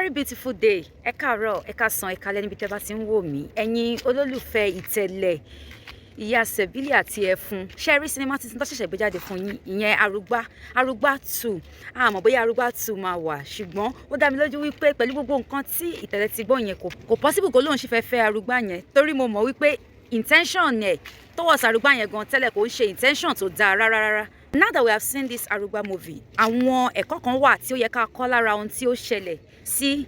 very beautiful day. Ẹ káàárọ̀, ẹ káàsán, ẹ káalẹ́ níbi tẹ́ bá ti ń wò mí. Ẹ̀yin olólùfẹ́ Itele, ìyá Sẹ̀bílì àti Ẹfun. Ṣé rí sinimá tuntun tó ṣẹ̀ṣẹ̀ gbé jáde fún yín? Ìyẹn Arugba 2. A mọ̀ bóyá Arugba 2 máa wà, ṣùgbọ́n ó dá mi lójú wípé pẹ̀lú gbogbo nǹkan tí Itele ti gbọ́ yẹn kò possible kó lóun ṣe fẹ́ fẹ́ Arugba yẹn. Torí mo mọ̀ wípé intention ẹ̀ towards Arugba yẹn gan tẹ́lẹ̀ kò ń ṣe intention tó dáa rárá. Now that we have seen this Arugba movie, àwọn ẹ̀kọ́ kan wà tí ó yẹ ká kọ́ lára ohun tí ó ṣẹlẹ̀ sí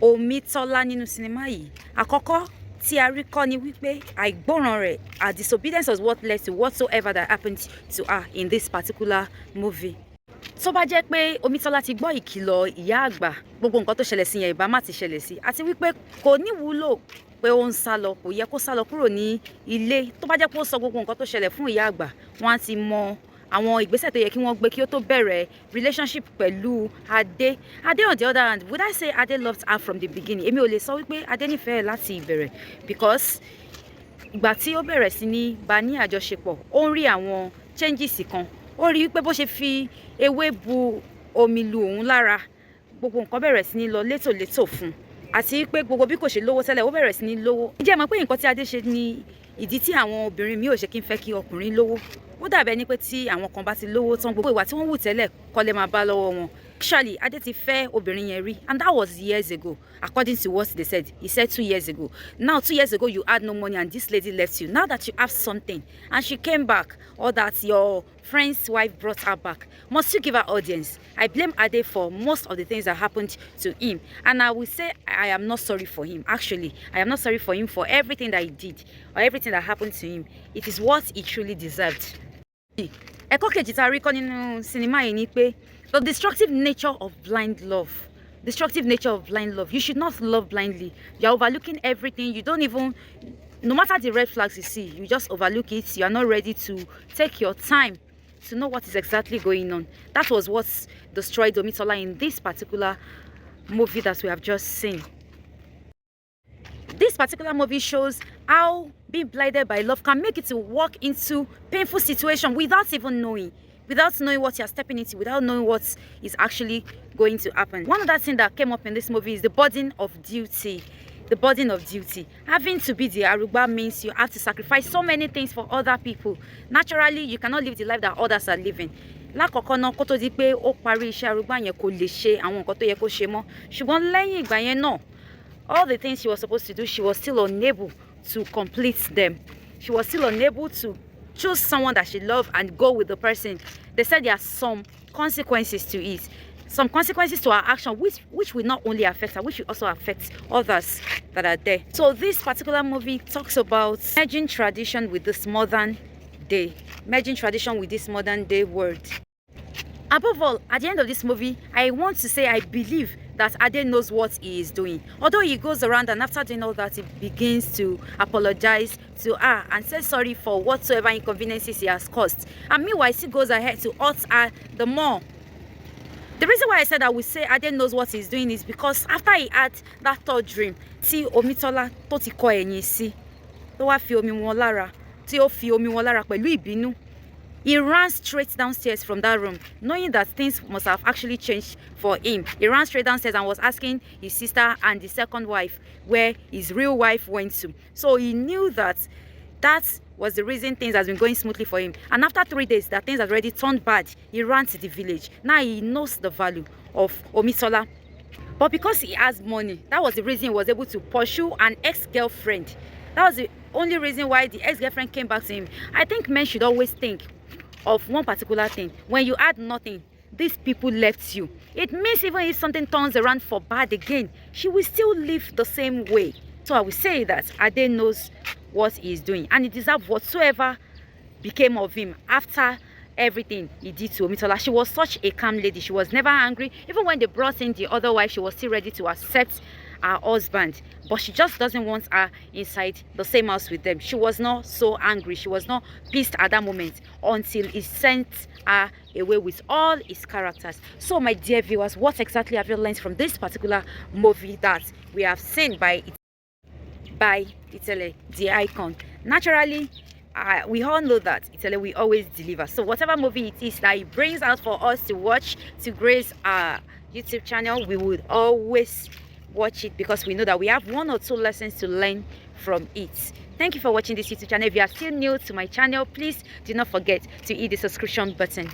Omitola nínú sinimá yìí. Àkọ́kọ́ tí a rí kọ́ ni wípé àìgbọràn rẹ̀, her disobedience was what led to whatsoever that happened to her in this particular movie. Tó bá jẹ́ pé Omitola ti gbọ́ ìkìlọ̀ ìyá àgbà, gbogbo nǹkan tó ṣẹlẹ̀ sí yẹn ìbá má ti ṣẹlẹ̀ sí, àti wípé kò ní wúlò pé ó ń sálọ, kò yẹ kó sálọ kúrò ní ilé. Tó bá jẹ́ pé ó sọ gbogbo nǹkan tó ṣẹlẹ̀ fún ìyá àgbà, wọ́n á ti mọ àwọn ìgbésẹ̀ tó yẹ kí wọ́n gbé kí ó tó bẹ̀rẹ̀ relationship pẹ̀lú Adé. Adé on the other hand, would I say Adé loved her from the beginning? Èmi ò lè sọ wípé Adé nífẹ̀ẹ́ láti ìbẹ̀rẹ̀, because ìgbà tí ó bẹ̀rẹ̀ sí ní bá ní àjọṣepọ̀, ó ń rí àwọn changes kan. Ó rí wípé bó ṣe fi ewé bu omi lu òun lára, gbogbo nǹkan bẹ̀rẹ̀ sí ní lọ létòlétò fún un. Àti pé gbogbo bí kò ṣe lówó tẹ́lẹ̀, ó bẹ̀rẹ̀ sí ní lówó. Ǹjẹ́ mọ̀ pé nǹkan tí Adé ṣe ní ìdí tí àwọn obìnrin mi ò ṣe kí ń fẹ́ kí ọkùnrin lówó? Ó dàbẹ̀ ni pé tí àwọn kan bá ti lówó tán, gbogbo ìwà tí wọ́n wù tẹ́lẹ̀ kọ́ lè máa bá lọ́wọ́ wọn. Actually, Adé ti fẹ́ obìnrin yẹn rí, and that was years ago, according to what they said. He said 2 years ago. Now 2 years ago you had no money and this lady left you. Now that you have something and she came back, or that your friend's wife brought her back, must you give her audience? I blame Ade for most of the things that happened to him, and I will say I am not sorry for him. Actually, I am not sorry for him for everything that he did or everything that happened to him. It is what he truly deserved. Ẹ̀kọ́ kejì tá a rí kọ́ nínú sinimá yìí ni pé the destructive nature of blind love. Destructive nature of blind love. You should not love blindly. You are overlooking everything. You don't even, no matter the red flags you see, you just overlook it. You are not ready to take your time to know what is exactly going on. That was what destroyed Omitola in this particular movie that we have just seen. This particular movie shows how being blinded by love can make you to walk into painful situation without even knowing, without knowing what you're stepping into, without knowing what is actually going to happen. One other thing that came up in this movie is the burden of duty. The burden of duty. Having to be the Arugba means you have to sacrifice so many things for other people. Naturally, you cannot live the life that others are living. Lákọ̀ọ́kọ́ náà, kó tó di pé ó parí iṣẹ́ Arugba yẹn, kò lè ṣe àwọn nǹkan tó yẹ kó ṣe mọ́. Ṣùgbọ́n lẹ́yìn ìgbà yẹn náà, all the things she was supposed to do, she was still unable to complete them. She was still unable to choose someone that she loved and go with the person. They said there are some consequences to it. Some consequences to our action, which will not only affect her, which will also affect others that are there. So this particular movie talks about merging tradition with this modern day. Merging tradition with this modern day world. Above all, at the end of this movie, I want to say I believe that Ade knows what he is doing. Although he goes around and after doing all that, he begins to apologize to her and say sorry for whatsoever inconveniences he has caused. And meanwhile, he goes ahead to hurt her the more. The reason why I said I would say Ade knows what he's doing is because after he had that third dream, tí Omitola tó ti kọ ẹ̀yìn sí, tó wá fi omi wọn lára, tí ó fi omi wọn lára pẹ̀lú ìbínú, he ran straight downstairs from that room, knowing that things must have actually changed for him. He ran straight downstairs and was asking his sister and the second wife where his real wife went to. So he knew that that was the reason things has been going smoothly for him. And after 3 days, that things had already turned bad, he ran to the village. Now he knows the value of Omitola. But because he has money, that was the reason he was able to pursue an ex-girlfriend. That was the only reason why the ex-girlfriend came back to him. I think men should always think of one particular thing. When you had nothing, these people left you. It means even if something turns around for bad again, she will still live the same way. So I will say that Ade knows what he is doing, and he deserves whatsoever became of him after everything he did to Omitola. She was such a calm lady. She was never angry. Even when they brought in the other wife, she was still ready to accept her husband, but she just doesn't want her inside the same house with them. She was not so angry, she was not pissed at that moment until he sent her away with all his characters. So my dear viewers, what exactly have you learned from this particular movie that we have seen by Itele, the icon? Naturally, we all know that Itele will always deliver. So whatever movie it is that he brings out for us to watch to grace our YouTube channel, we would always watch it, because we know that we have 1 or 2 lessons to learn from it. Thank you for watching this YouTube channel. If you are still new to my channel, please do not forget to hit the subscription button.